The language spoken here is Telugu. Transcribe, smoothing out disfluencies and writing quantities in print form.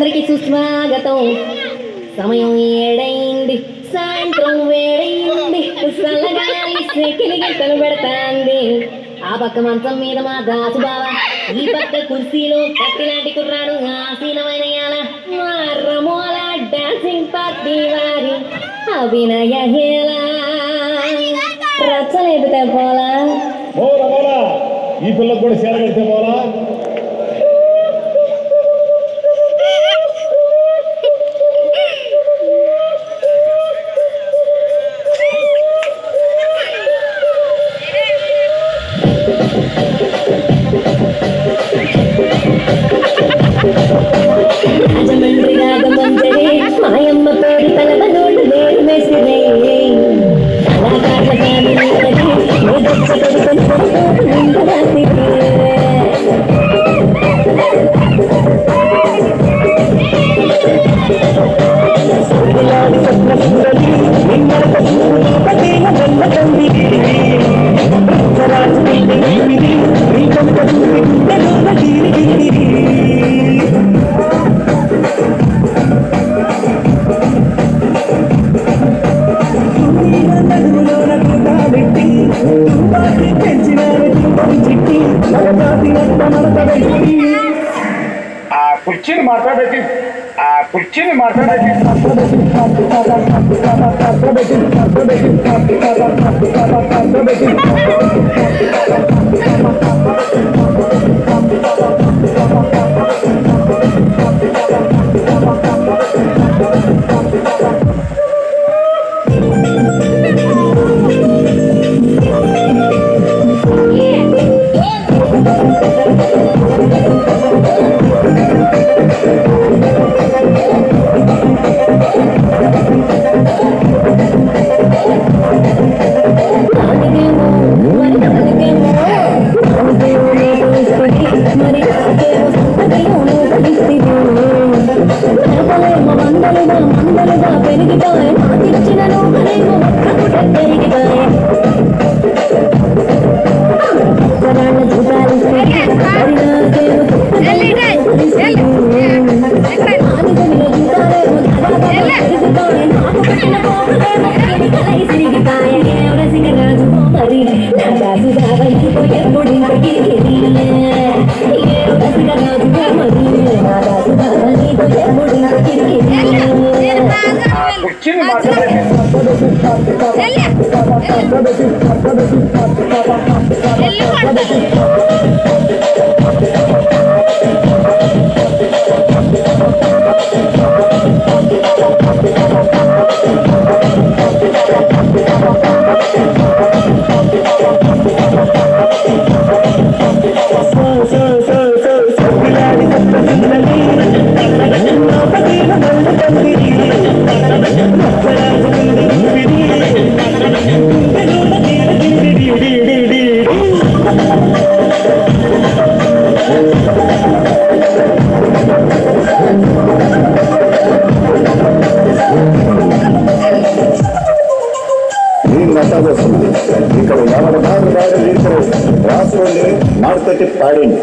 అందరికీ సుస్వాగతం. సమయం ఏడైంది, సాయంత్రం వేడైంది, చల్లగాలి సెకిలి గింతలు పెడతాంది. ఆ పక్క మంచం మీద మా దాసు బావ, ఈ పక్క కుర్చీలో కత్తిలాంటి కుర్రాడు ఆసీనమైన మా రమోల డాన్సింగ్ పార్టీ వారి అభినయ హేళ రచ్చలేపితే పోలా. ఈ పిల్లలకు కూడా సేర పెడితే పోలా. రాజమండ్రి రాగమంజరే మాయమ్మ తోడి తలవ నోటు వేరు వేసిరే కళాకారుల కుర్చీని మాట్లాడేది కుర్చీని మాట్లాడేది ఇక్కడ ఎవరి రాసుకొని మాడుతట్టి పాడింది.